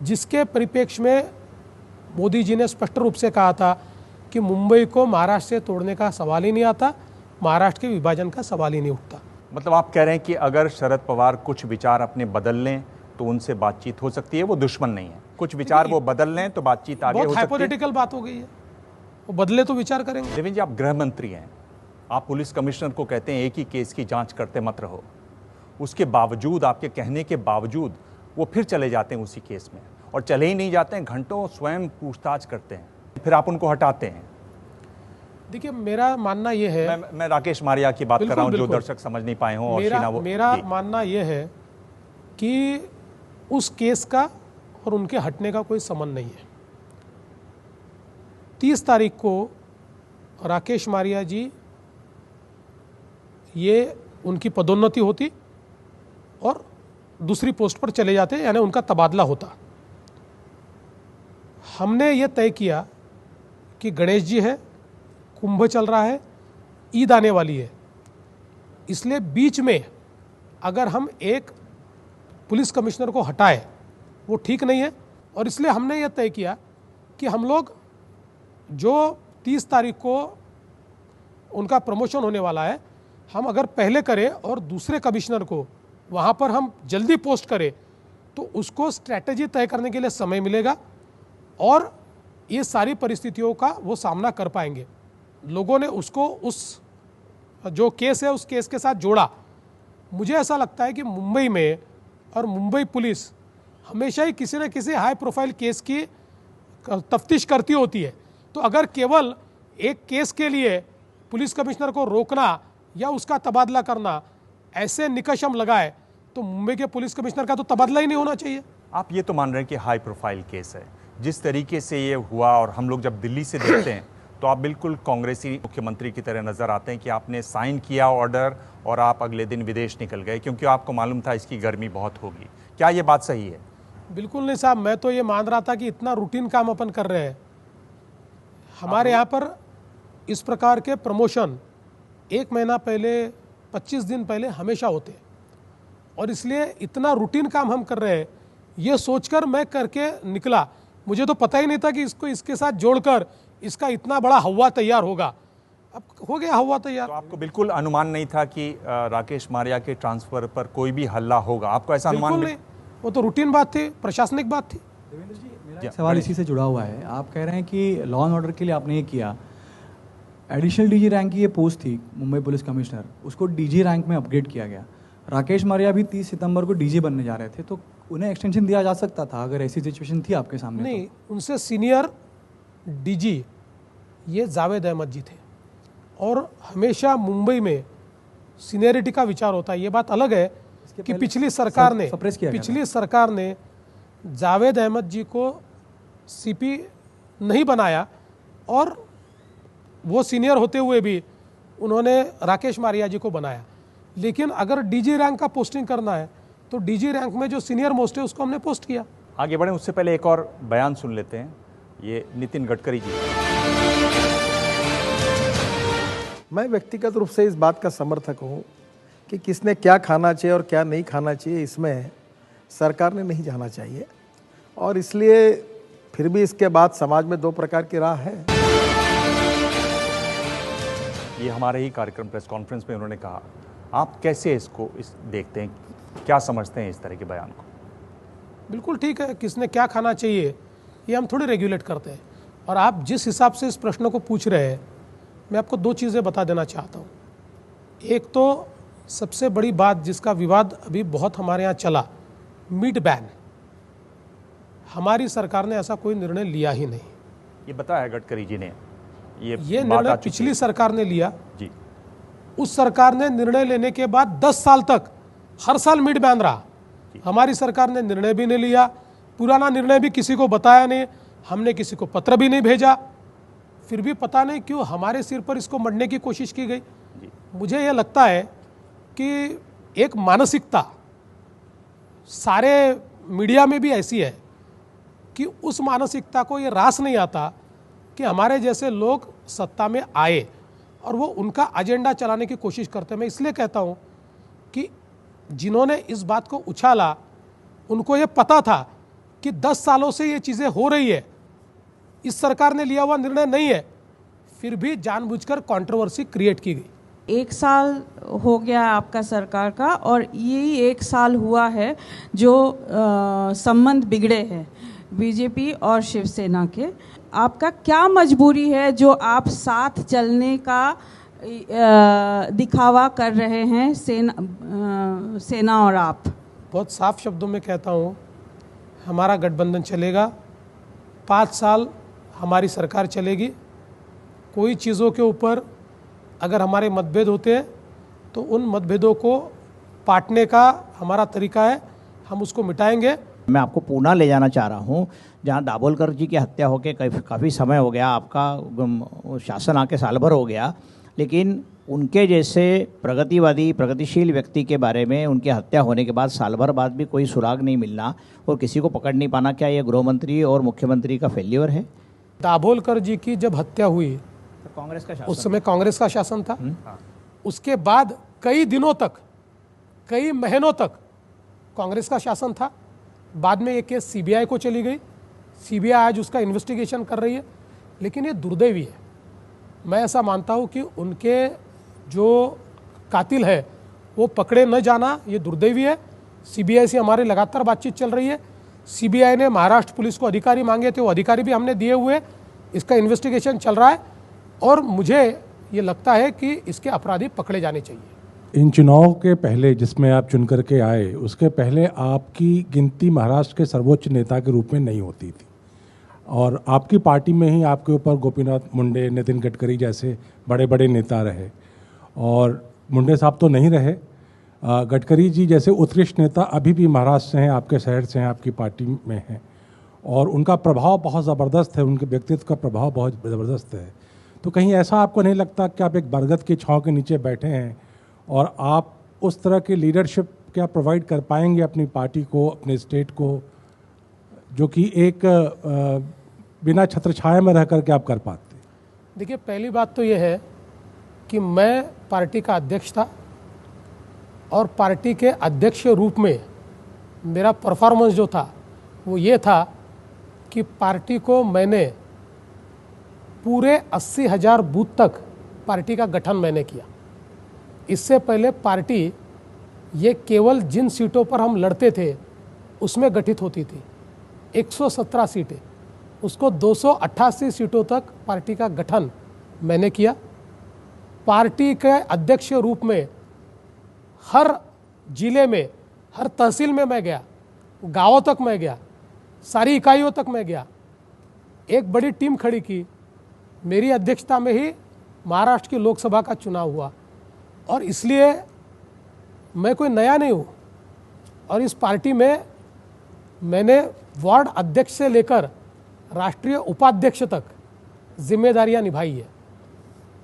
जिसके परिप्रेक्ष्य में मोदी जी ने स्पष्ट रूप से कहा था कि मुंबई को महाराष्ट्र से तोड़ने का सवाल ही नहीं आता, महाराष्ट्र के विभाजन का सवाल ही नहीं उठता। मतलब आप कह रहे हैं कि अगर शरद पवार कुछ विचार अपने बदल लें तो उनसे बातचीत हो सकती है, वो दुश्मन नहीं है। कुछ विचार वो बदल लें तो बातचीत आगे हो सकती है। बहुत हाइपोथेटिकल बात हो गई है, वो बदले तो विचार करेंगे। देवेंद्र जी, आप गृह मंत्री हैं, आप पुलिस कमिश्नर को कहते हैं एक ही केस की जांच करते मत रहो, उसके बावजूद, आपके कहने के बावजूद वो फिर चले जाते हैं उसी केस में और चले ही नहीं जाते हैं, घंटों स्वयं पूछताछ करते हैं, फिर आप उनको हटाते हैं। देखिए, मेरा मानना ये है, मैं राकेश मारिया की बात कर रहा हूँ जो दर्शक समझ नहीं पाए हों। मेरा मानना ये है कि उस केस का और उनके हटने का कोई संबंध नहीं है। 30 तारीख को राकेश मारिया जी ये उनकी पदोन्नति होती और दूसरी पोस्ट पर चले जाते, यानी उनका तबादला होता। हमने ये तय किया कि गणेश जी है, कुंभ चल रहा है, ईद आने वाली है, इसलिए बीच में अगर हम एक पुलिस कमिश्नर को हटाए वो ठीक नहीं है। और इसलिए हमने ये तय किया कि हम लोग जो 30 तारीख को उनका प्रमोशन होने वाला है, हम अगर पहले करें और दूसरे कमिश्नर को वहाँ पर हम जल्दी पोस्ट करें तो उसको स्ट्रैटेजी तय करने के लिए समय मिलेगा और ये सारी परिस्थितियों का वो सामना कर पाएंगे। लोगों ने उसको उस जो केस है उस केस के साथ जोड़ा। मुझे ऐसा लगता है कि मुंबई में और मुंबई पुलिस हमेशा ही किसी न किसी हाई प्रोफाइल केस की तफ्तीश करती होती है। तो अगर केवल एक केस के लिए पुलिस कमिश्नर को रोकना या उसका तबादला करना ऐसे निकष हम लगाए तो मुंबई के पुलिस कमिश्नर का तो तबादला ही नहीं होना चाहिए। आप ये तो मान रहे हैं कि हाई प्रोफाइल केस है, जिस तरीके से ये हुआ और हम लोग जब दिल्ली से देखते हैं तो आप बिल्कुल कांग्रेसी मुख्यमंत्री की तरह नजर आते हैं कि आपने साइन किया ऑर्डर और आप अगले दिन विदेश निकल गए क्योंकि आपको मालूम था इसकी गर्मी बहुत होगी। क्या ये बात सही है? बिल्कुल नहीं साहब, मैं तो ये मान रहा था कि इतना रूटीन काम अपन कर रहे हैं। हमारे यहाँ पर इस प्रकार के प्रमोशन 1 महीना पहले 25 दिन पहले हमेशा होते हैं और इसलिए इतना रूटीन काम हम कर रहे हैं ये सोचकर मैं करके निकला। मुझे तो पता ही नहीं था कि इसको इसके साथ जोड़कर इसका इतना बड़ा हवा तैयार होगा। अब हो गया हवा तैयार। तो आपको बिल्कुल अनुमान नहीं था कि राकेश मारिया के ट्रांसफर पर कोई भी हल्ला होगा? आपको ऐसा अनुमान नहीं? वो तो रूटीन बात थी, प्रशासनिक बात थी। देवेंद्र जी, मेरा सवाल इसी से जुड़ा हुआ है। आप कह रहे हैं कि लॉ एंड ऑर्डर के लिए आपने ये किया, एडिशनल डीजी रैंक की ये पोस्ट थी मुंबई पुलिस कमिश्नर, उसको डीजी रैंक में अपग्रेड किया गया। राकेश मारिया भी 30 सितंबर को डीजी बनने जा रहे थे, तो उन्हें एक्सटेंशन दिया जा सकता था अगर ऐसी सिचुएशन थी आपके सामने। नहीं तो। उनसे सीनियर डीजी ये जावेद अहमद जी थे और हमेशा मुंबई में सीनियरिटी का विचार होता है। ये बात अलग है कि पिछली सरकार ने जावेद अहमद जी को सीपी नहीं बनाया और वो सीनियर होते हुए भी उन्होंने राकेश मारिया जी को बनाया। लेकिन अगर डीजी रैंक का पोस्टिंग करना है तो डीजी रैंक में जो सीनियर मोस्ट है उसको हमने पोस्ट किया। आगे बढ़ें उससे पहले एक और बयान सुन लेते हैं, ये नितिन गडकरी जी। मैं व्यक्तिगत रूप से इस बात का समर्थक हूँ कि किसने क्या खाना चाहिए और क्या नहीं खाना चाहिए इसमें सरकार ने नहीं जाना चाहिए और इसलिए फिर भी इसके बाद समाज में 2 प्रकार की राह है। ये हमारे ही कार्यक्रम प्रेस कॉन्फ्रेंस में उन्होंने कहा। आप कैसे इसको देखते हैं, क्या समझते हैं इस तरह के बयान को? बिल्कुल ठीक है, किसने क्या खाना चाहिए ये हम थोड़ी रेगुलेट करते हैं। और आप जिस हिसाब से इस प्रश्न को पूछ रहे हैं मैं आपको 2 चीज़ें बता देना चाहता हूँ। एक तो सबसे बड़ी बात जिसका विवाद अभी बहुत हमारे यहाँ चला, मीट बैन, हमारी सरकार ने ऐसा कोई निर्णय लिया ही नहीं। ये बताया गडकरी जी ने, ये निर्णय पिछली सरकार ने लिया जी। उस सरकार ने निर्णय लेने के बाद 10 साल तक हर साल मीट बैन रहा। हमारी सरकार ने निर्णय भी नहीं लिया, पुराना निर्णय भी किसी को बताया नहीं, हमने किसी को पत्र भी नहीं भेजा, फिर भी पता नहीं क्यों हमारे सिर पर इसको मढ़ने की कोशिश की गई। मुझे यह लगता है कि एक मानसिकता सारे मीडिया में भी ऐसी है कि उस मानसिकता को ये रास नहीं आता कि हमारे जैसे लोग सत्ता में आए और वो उनका एजेंडा चलाने की कोशिश करते हैं। मैं इसलिए कहता हूँ कि जिन्होंने इस बात को उछाला उनको ये पता था कि 10 सालों से ये चीज़ें हो रही है, इस सरकार ने लिया हुआ निर्णय नहीं है, फिर भी जानबूझकर कंट्रोवर्सी क्रिएट की गई। 1 साल हो गया आपका सरकार का और यही 1 साल हुआ है जो संबंध बिगड़े हैं बीजेपी और शिवसेना के। आपका क्या मजबूरी है जो आप साथ चलने का दिखावा कर रहे हैं सेना और आप? बहुत साफ शब्दों में कहता हूँ, हमारा गठबंधन चलेगा, 5 साल हमारी सरकार चलेगी। कोई चीज़ों के ऊपर अगर हमारे मतभेद होते हैं तो उन मतभेदों को पाटने का हमारा तरीका है, हम उसको मिटाएंगे। मैं आपको पूना ले जाना चाह रहा हूँ जहाँ दाभोलकर जी की हत्या होके काफ़ी समय हो गया, आपका शासन आके साल भर हो गया, लेकिन उनके जैसे प्रगतिवादी प्रगतिशील व्यक्ति के बारे में उनकी हत्या होने के बाद साल भर बाद भी कोई सुराग नहीं मिलना और किसी को पकड़ नहीं पाना, क्या ये गृह मंत्री और मुख्यमंत्री का फेल्योर है? दाभोलकर जी की जब हत्या हुई तो कांग्रेस का शासन, उस समय कांग्रेस का शासन था। उसके बाद कई दिनों तक, कई महीनों तक कांग्रेस का शासन था। बाद में ये केस सीबीआई को चली गई, सीबीआई आज उसका इन्वेस्टिगेशन कर रही है। लेकिन ये दुर्दैवी है, मैं ऐसा मानता हूँ कि उनके जो कातिल है वो पकड़े न जाना ये दुर्दैवी है। सीबीआई से हमारी लगातार बातचीत चल रही है। सीबीआई ने महाराष्ट्र पुलिस को अधिकारी मांगे थे, वो अधिकारी भी हमने दिए हुए, इसका इन्वेस्टिगेशन चल रहा है और मुझे ये लगता है कि इसके अपराधी पकड़े जाने चाहिए। इन चुनाव के पहले जिसमें आप चुन करके आए, उसके पहले आपकी गिनती महाराष्ट्र के सर्वोच्च नेता के रूप में नहीं होती थी और आपकी पार्टी में ही आपके ऊपर गोपीनाथ मुंडे, नितिन गडकरी जैसे बड़े बड़े नेता रहे और मुंडे साहब तो नहीं रहे, गडकरी जी जैसे उत्कृष्ट नेता अभी भी महाराष्ट्र से हैं, आपके शहर से हैं, आपकी पार्टी में हैं और उनका प्रभाव बहुत ज़बरदस्त है, उनके व्यक्तित्व का प्रभाव बहुत ज़बरदस्त है। तो कहीं ऐसा आपको नहीं लगता कि आप एक बरगद की छांव के नीचे बैठे हैं और आप उस तरह की लीडरशिप क्या प्रोवाइड कर पाएंगे अपनी पार्टी को, अपने स्टेट को, जो कि एक बिना छत्रछाया में रह करके आप कर पाते? देखिए, पहली बात तो ये है कि मैं पार्टी का अध्यक्ष था और पार्टी के अध्यक्ष रूप में मेरा परफॉर्मेंस जो था वो ये था कि पार्टी को मैंने पूरे 80,000 बूथ तक पार्टी का गठन मैंने किया। इससे पहले पार्टी ये केवल जिन सीटों पर हम लड़ते थे उसमें गठित होती थी, 117 सीटें, उसको 288 सीटों तक पार्टी का गठन मैंने किया। पार्टी के अध्यक्ष रूप में हर जिले में, हर तहसील में मैं गया, गांवों तक मैं गया, सारी इकाइयों तक मैं गया, एक बड़ी टीम खड़ी की। मेरी अध्यक्षता में ही महाराष्ट्र की लोकसभा का चुनाव हुआ और इसलिए मैं कोई नया नहीं हूँ और इस पार्टी में मैंने वार्ड अध्यक्ष से लेकर राष्ट्रीय उपाध्यक्ष तक जिम्मेदारियां निभाई है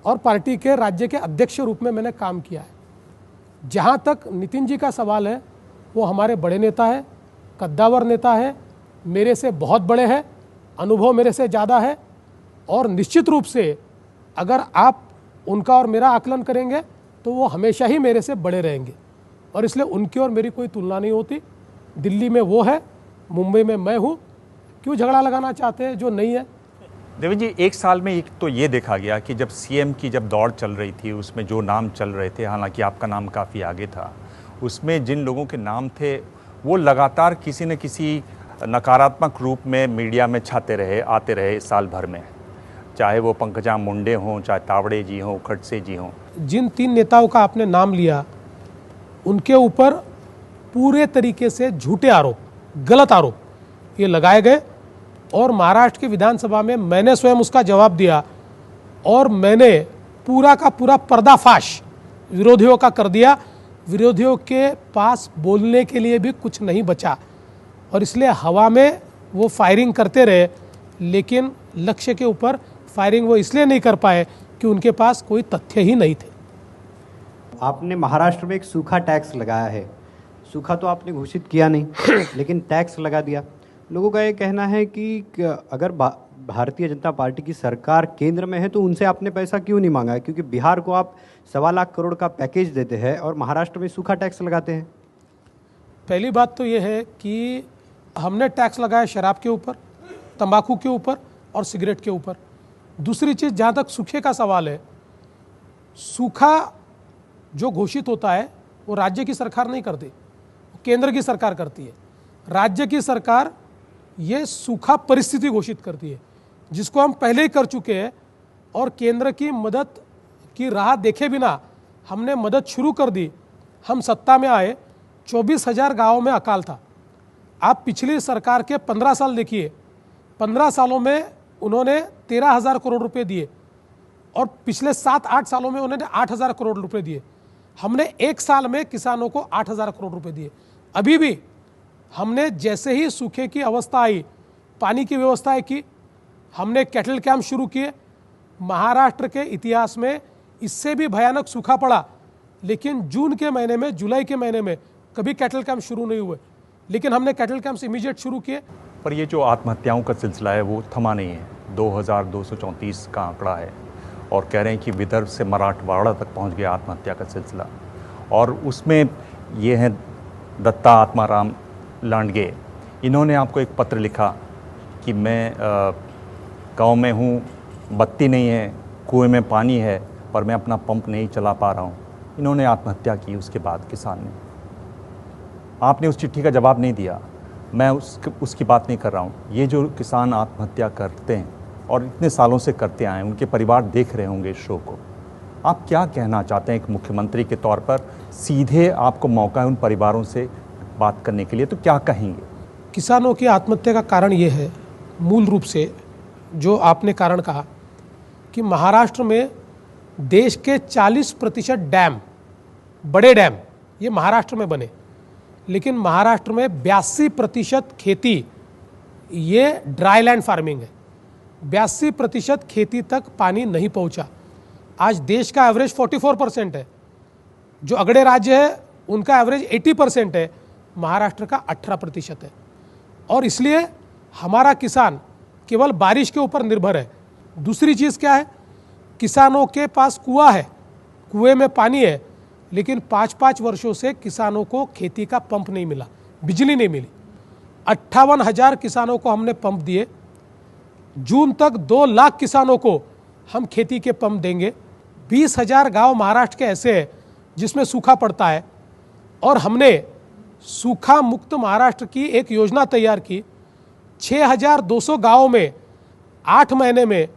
और पार्टी के राज्य के अध्यक्ष रूप में मैंने काम किया है। जहाँ तक नितिन जी का सवाल है, वो हमारे बड़े नेता है, कद्दावर नेता है, मेरे से बहुत बड़े हैं, अनुभव मेरे से ज़्यादा है और निश्चित रूप से अगर आप उनका और मेरा आकलन करेंगे तो वो हमेशा ही मेरे से बड़े रहेंगे और इसलिए उनकी और मेरी कोई तुलना नहीं होती। दिल्ली में वो है, मुंबई में मैं हूँ, क्यों झगड़ा लगाना चाहते हैं जो नहीं है? देवेंद्र जी, एक साल में एक तो ये देखा गया कि जब सीएम की जब दौड़ चल रही थी उसमें जो नाम चल रहे थे, हालांकि आपका नाम काफ़ी आगे था, उसमें जिन लोगों के नाम थे वो लगातार किसी न किसी नकारात्मक रूप में मीडिया में छाते रहे, आते रहे साल भर में, चाहे वो पंकजा मुंडे हों, चाहे तावड़े जी हों, खड़से जी हों। जिन 3 नेताओं का आपने नाम लिया उनके ऊपर पूरे तरीके से झूठे आरोप, गलत आरोप ये लगाए गए और महाराष्ट्र की विधानसभा में मैंने स्वयं उसका जवाब दिया और मैंने पूरा का पूरा पर्दाफाश विरोधियों का कर दिया। विरोधियों के पास बोलने के लिए भी कुछ नहीं बचा और इसलिए हवा में वो फायरिंग करते रहे, लेकिन लक्ष्य के ऊपर फायरिंग वो इसलिए नहीं कर पाए कि उनके पास कोई तथ्य ही नहीं थे। आपने महाराष्ट्र में एक सूखा टैक्स लगाया है। सूखा तो आपने घोषित किया नहीं लेकिन टैक्स लगा दिया। लोगों का ये कहना है कि अगर भारतीय जनता पार्टी की सरकार केंद्र में है तो उनसे आपने पैसा क्यों नहीं मांगा है, क्योंकि बिहार को आप 1.25 लाख करोड़ का पैकेज देते हैं और महाराष्ट्र में सूखा टैक्स लगाते हैं। पहली बात तो ये है कि हमने टैक्स लगाया शराब के ऊपर, तंबाकू के ऊपर और सिगरेट के ऊपर। दूसरी चीज़, जहाँ तक सूखे का सवाल है, सूखा जो घोषित होता है वो राज्य की सरकार नहीं करती, केंद्र की सरकार करती है। राज्य की सरकार ये सूखा परिस्थिति घोषित करती है, जिसको हम पहले ही कर चुके हैं और केंद्र की मदद की राह देखे बिना हमने मदद शुरू कर दी। हम सत्ता में आए, 24,000 गाँवों में अकाल था। आप पिछली सरकार के 15 साल देखिए, 15 सालों में उन्होंने 13,000 करोड़ रुपए दिए और पिछले 7-8 सालों में उन्होंने 8,000 करोड़ रुपए दिए। हमने एक साल में किसानों को 8,000 करोड़ रुपए दिए। अभी भी हमने जैसे ही सूखे की अवस्था आई, पानी की व्यवस्था की, हमने कैटल कैंप शुरू किए। महाराष्ट्र के इतिहास में इससे भी भयानक सूखा पड़ा, लेकिन जून के महीने में, जुलाई के महीने में कभी कैटल कैंप शुरू नहीं हुए, लेकिन हमने कैटल कैंप्स इमीडिएट शुरू किए। पर ये जो आत्महत्याओं का सिलसिला है वो थमा नहीं है। 2234 का आंकड़ा है और कह रहे हैं कि विदर्भ से मराठवाड़ा तक पहुंच गया आत्महत्या का सिलसिला। और उसमें ये हैं दत्ता आत्माराम लांडगे, इन्होंने आपको एक पत्र लिखा कि मैं गांव में हूँ, बत्ती नहीं है, कुएं में पानी है पर मैं अपना पंप नहीं चला पा रहा हूँ। इन्होंने आत्महत्या की उसके बाद किसान ने। आपने उस चिट्ठी का जवाब नहीं दिया। मैं उसकी बात नहीं कर रहा हूँ। ये जो किसान आत्महत्या करते हैं और इतने सालों से करते आए हैं, उनके परिवार देख रहे होंगे इस शो को, आप क्या कहना चाहते हैं एक मुख्यमंत्री के तौर पर? सीधे आपको मौका है उन परिवारों से बात करने के लिए, तो क्या कहेंगे? किसानों की आत्महत्या का कारण ये है, मूल रूप से जो आपने कारण कहा कि महाराष्ट्र में देश के 40% डैम, बड़े डैम, ये महाराष्ट्र में बने, लेकिन महाराष्ट्र में 82% खेती ये ड्राई लैंड फार्मिंग है। 82% खेती तक पानी नहीं पहुंचा। आज देश का एवरेज 44% है, जो अगले राज्य है उनका एवरेज 80% है, महाराष्ट्र का 18% है। और इसलिए हमारा किसान केवल बारिश के ऊपर निर्भर है। दूसरी चीज़ क्या है, किसानों के पास कुआं है, कुएं में पानी है, लेकिन 5-5 वर्षों से किसानों को खेती का पंप नहीं मिला, बिजली नहीं मिली। 58,000 किसानों को हमने पंप दिए। जून तक 2 लाख किसानों को हम खेती के पंप देंगे। 20,000 गांव महाराष्ट्र के ऐसे हैं जिसमें सूखा पड़ता है, और हमने सूखा मुक्त महाराष्ट्र की एक योजना तैयार की। 6,200 गांवों में 8 महीने में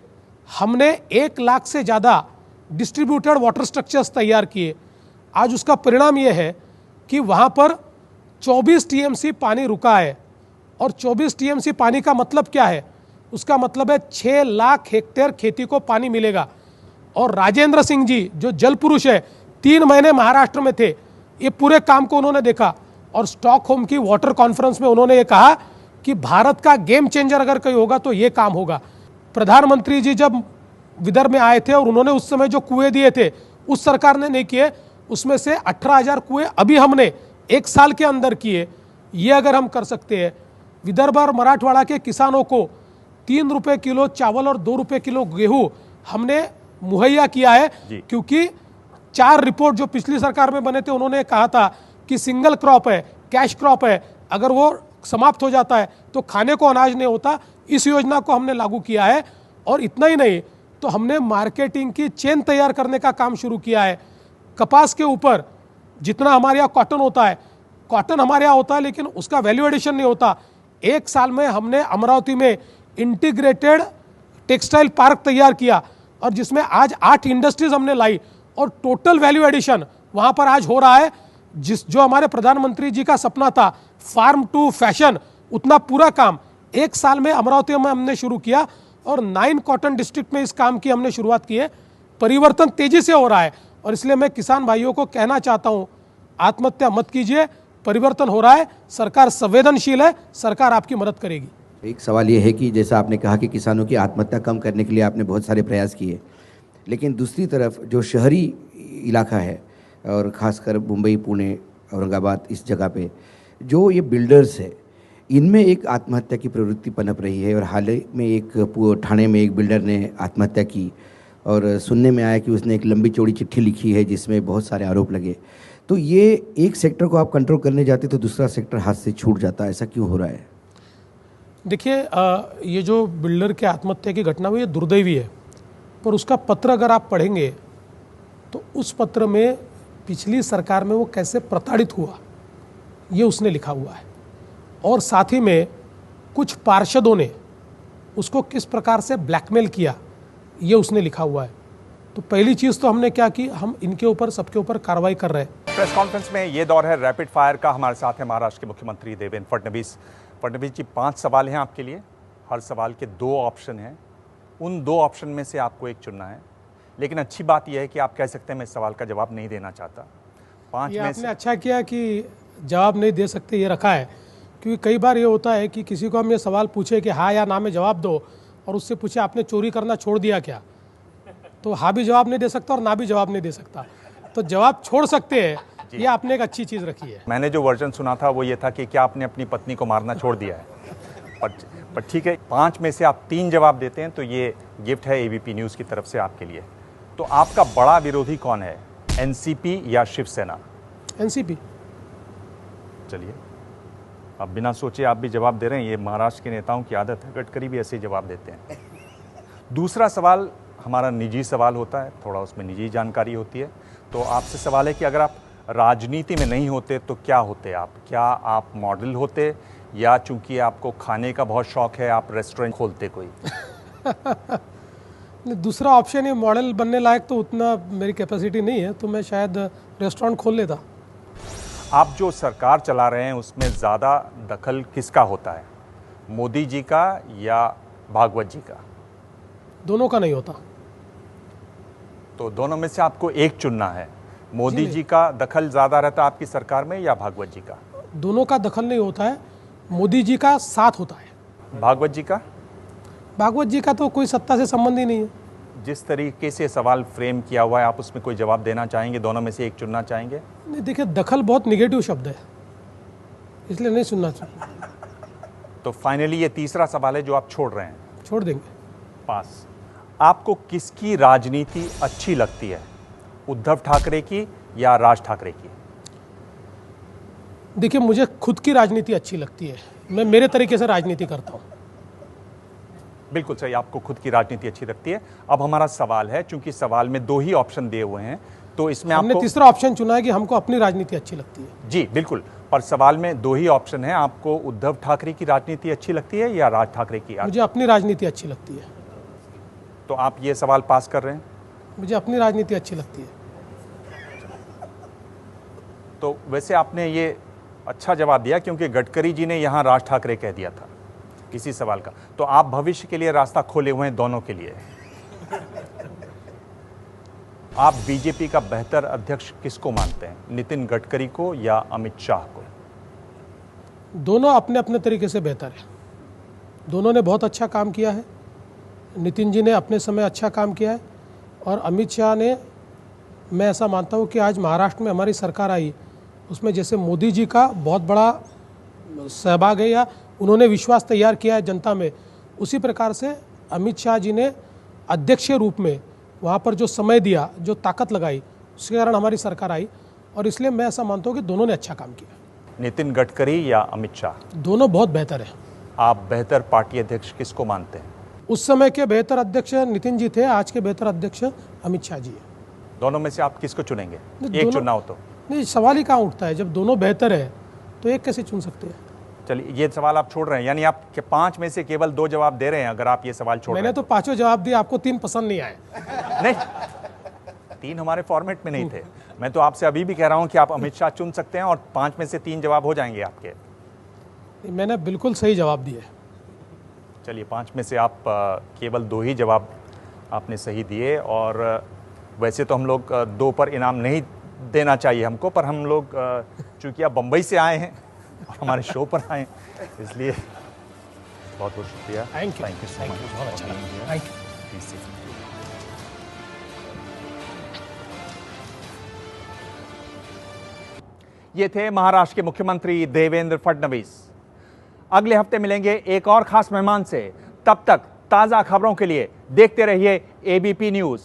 हमने 1 लाख से ज़्यादा डिस्ट्रीब्यूटेड वाटर स्ट्रक्चर्स तैयार किए। आज उसका परिणाम यह है कि वहाँ पर 24 टीएमसी पानी रुका है। और 24 टीएमसी पानी का मतलब क्या है? उसका मतलब है 6 लाख हेक्टेयर खेती को पानी मिलेगा। और राजेंद्र सिंह जी जो जल पुरुष है, 3 महीने महाराष्ट्र में थे, ये पूरे काम को उन्होंने देखा। और स्टॉकहोम की वाटर कॉन्फ्रेंस में उन्होंने ये कहा कि भारत का गेम चेंजर अगर कोई होगा तो ये काम होगा। प्रधानमंत्री जी जब विदर्भ में आए थे और उन्होंने उस समय जो कुएं दिए थे उस सरकार ने नहीं किए, उसमें से 18,000 कुएं अभी हमने 1 साल के अंदर किए। ये अगर हम कर सकते हैं, विदर्भ और मराठवाड़ा के किसानों को 3 रुपए किलो चावल और 2 रुपए किलो गेहूं हमने मुहैया किया है। क्योंकि 4 रिपोर्ट जो पिछली सरकार में बने थे, उन्होंने कहा था कि सिंगल क्रॉप है, कैश क्रॉप है, अगर वो समाप्त हो जाता है तो खाने को अनाज नहीं होता। इस योजना को हमने लागू किया है। और इतना ही नहीं, तो हमने मार्केटिंग की चेन तैयार करने का काम शुरू किया है। कपास के ऊपर जितना हमारे यहाँ कॉटन होता है, कॉटन हमारे यहाँ होता है, लेकिन उसका वैल्यू एडिशन नहीं होता। 1 साल में हमने अमरावती में इंटीग्रेटेड टेक्सटाइल पार्क तैयार किया, और जिसमें आज 8 इंडस्ट्रीज हमने लाई, और टोटल वैल्यू एडिशन वहाँ पर आज हो रहा है। जो हमारे प्रधानमंत्री जी का सपना था, फार्म टू फैशन, उतना पूरा काम 1 साल में अमरावती में हमने शुरू किया। और 9 कॉटन डिस्ट्रिक्ट में इस काम की हमने शुरुआत की है। परिवर्तन तेजी से हो रहा है, और इसलिए मैं किसान भाइयों को कहना चाहता हूं, आत्महत्या मत कीजिए, परिवर्तन हो रहा है, सरकार संवेदनशील है, सरकार आपकी मदद करेगी। एक सवाल ये है कि जैसा आपने कहा कि किसानों की आत्महत्या कम करने के लिए आपने बहुत सारे प्रयास किए, लेकिन दूसरी तरफ जो शहरी इलाका है, और ख़ासकर मुंबई, पुणे, औरंगाबाद, इस जगह पे जो ये बिल्डर्स है, इनमें एक आत्महत्या की प्रवृत्ति पनप रही है। और हाल ही में एक ठाणे में एक बिल्डर ने आत्महत्या की, और सुनने में आया कि उसने एक लंबी चौड़ी चिट्ठी लिखी है जिसमें बहुत सारे आरोप लगे। तो ये एक सेक्टर को आप कंट्रोल करने जाते तो दूसरा सेक्टर हाथ से छूट जाता है, ऐसा क्यों हो रहा है? देखिए, ये जो बिल्डर के आत्महत्या की घटना हुई है दुर्दैवी है, पर उसका पत्र अगर आप पढ़ेंगे तो उस पत्र में पिछली सरकार में वो कैसे प्रताड़ित हुआ ये उसने लिखा हुआ है, और साथ ही में कुछ पार्षदों ने उसको किस प्रकार से ब्लैकमेल किया ये उसने लिखा हुआ है। तो पहली चीज़ तो हमने क्या की, हम इनके ऊपर, सबके ऊपर कार्रवाई कर रहे हैं। प्रेस कॉन्फ्रेंस में ये दौर है रैपिड फायर का। हमारे साथ है महाराष्ट्र के मुख्यमंत्री देवेंद्र फडणवीस। फडणवीस जी, 5 सवाल हैं आपके लिए, हर सवाल के 2 ऑप्शन हैं। उन 2 ऑप्शन में से आपको एक चुनना है, लेकिन अच्छी बात यह है कि आप कह सकते हैं मैं इस सवाल का जवाब नहीं देना चाहता। 5 में आपने अच्छा किया कि जवाब नहीं दे सकते ये रखा है, क्योंकि कई बार ये होता है कि किसी को हम ये सवाल पूछे कि हाँ या ना में जवाब दो, और उससे पूछे आपने चोरी करना छोड़ दिया क्या, तो हाँ भी जवाब नहीं दे सकता और ना भी जवाब नहीं दे सकता। तो जवाब छोड़ सकते हैं, ये आपने एक अच्छी चीज़ रखी है। मैंने जो वर्जन सुना था वो ये था कि क्या आपने अपनी पत्नी को मारना छोड़ दिया है, पर ठीक है, 5 में से आप 3 जवाब देते हैं तो ये गिफ्ट है एबीपी न्यूज़ की तरफ से आपके लिए। तो आपका बड़ा विरोधी कौन है, एनसीपी या शिवसेना? एनसीपी। चलिए, अब बिना सोचे आप भी जवाब दे रहे हैं, ये महाराष्ट्र के नेताओं की आदत है, गडकरी भी ऐसे ही जवाब देते हैं। दूसरा सवाल हमारा निजी सवाल होता है, थोड़ा उसमें निजी जानकारी होती है। तो आपसे सवाल है कि अगर आप राजनीति में नहीं होते तो क्या होते आप? क्या आप मॉडल होते, या चूंकि आपको खाने का बहुत शौक है आप रेस्टोरेंट खोलते कोई? दूसरा ऑप्शन, ये मॉडल बनने लायक तो उतना मेरी कैपेसिटी नहीं है, तो मैं शायद रेस्टोरेंट खोल लेता। आप जो सरकार चला रहे हैं उसमें ज़्यादा दखल किसका होता है, मोदी जी का या भागवत जी का? दोनों का नहीं होता। तो दोनों में से आपको एक चुनना है। मोदी जी का दखल ज़्यादा रहता है आपकी सरकार में या भागवत जी का? दोनों का दखल नहीं होता है, मोदी जी का साथ होता है। भागवत जी का? भागवत जी का तो कोई सत्ता से संबंध ही नहीं है। जिस तरीके से सवाल फ्रेम किया हुआ है, आप उसमें कोई जवाब देना चाहेंगे? दोनों में से एक चुनना चाहेंगे? नहीं, देखिए, दखल बहुत निगेटिव शब्द है, इसलिए नहीं सुनना चाहिए। तो फाइनली ये तीसरा सवाल है जो आप छोड़ रहे हैं। छोड़ देंगे। पास। आपको किसकी राजनीति अच्छी लगती है, उद्धव ठाकरे की या राज ठाकरे की? देखिए, मुझे खुद की राजनीति अच्छी लगती है, मैं मेरे तरीके से राजनीति करता हूँ। बिल्कुल सही, आपको खुद की राजनीति अच्छी लगती है। अब हमारा सवाल है, चूंकि सवाल में 2 ही ऑप्शन दिए हुए हैं, तो इसमें हमने आपको तीसरा ऑप्शन चुना है कि हमको अपनी राजनीति अच्छी लगती है। जी बिल्कुल, पर सवाल में 2 ही ऑप्शन है। आपको उद्धव ठाकरे की राजनीति अच्छी लगती है या राज ठाकरे की? मुझे अपनी राजनीति अच्छी लगती है। तो आप ये सवाल पास कर रहे हैं? मुझे अपनी राजनीति अच्छी लगती है। तो वैसे आपने ये अच्छा जवाब दिया, क्योंकि गडकरी जी ने यहाँ राज ठाकरे कह दिया था इसी सवाल का। तो आप भविष्य के लिए रास्ता खोले हुए हैं दोनों के लिए। आप बीजेपी का बेहतर अध्यक्ष किसको मानते हैं, नितिन गडकरी को या अमित शाह को? दोनों अपने अपने तरीके से बेहतर है। दोनों ने बहुत अच्छा काम किया है। नितिन जी ने अपने समय अच्छा काम किया है, और अमित शाह ने, मैं ऐसा मानता हूँ कि आज महाराष्ट्र में हमारी सरकार आई, उसमें जैसे मोदी जी का बहुत बड़ा सहभाग है या उन्होंने विश्वास तैयार किया है जनता में, उसी प्रकार से अमित शाह जी ने अध्यक्ष के रूप में वहाँ पर जो समय दिया, जो ताकत लगाई, उसके कारण हमारी सरकार आई, और इसलिए मैं ऐसा मानता हूँ कि दोनों ने अच्छा काम किया। नितिन गडकरी या अमित शाह? दोनों बहुत बेहतर है। आप बेहतर पार्टी अध्यक्ष किसको मानते हैं? उस समय के बेहतर अध्यक्ष नितिन जी थे, आज के बेहतर अध्यक्ष अमित शाह जी है। दोनों में से आप किसको चुनेंगे? एक चुनना हो तो? नहीं, सवाल ही कहाँ उठता है, जब दोनों बेहतर है तो एक कैसे चुन सकते हैं? चलिए, ये सवाल आप छोड़ रहे हैं, यानी आप 5 में से केवल 2 जवाब दे रहे हैं। अगर आप ये सवाल छोड़ मैंने तो 5 जवाब दिए, आपको 3 पसंद नहीं आए। नहीं, 3 हमारे फॉर्मेट में नहीं थे। मैं तो आपसे अभी भी कह रहा हूं कि आप अमित शाह चुन सकते हैं और 5 में से 3 जवाब हो जाएंगे आपके। मैंने बिल्कुल सही जवाब दिए। चलिए, 5 में से आप केवल 2 ही जवाब आपने सही दिए, और वैसे तो हम लोग 2 पर इनाम नहीं देना चाहिए हमको, पर हम लोग चूंकि आप बम्बई से आए हैं और हमारे शो पर आए, इसलिए बहुत बहुत शुक्रिया। थैंक यू सो मच, बहुत अच्छा लगा। Thank you. ये थे महाराष्ट्र के मुख्यमंत्री देवेंद्र फडणवीस। अगले हफ्ते मिलेंगे एक और खास मेहमान से। तब तक ताजा खबरों के लिए देखते रहिए एबीपी न्यूज।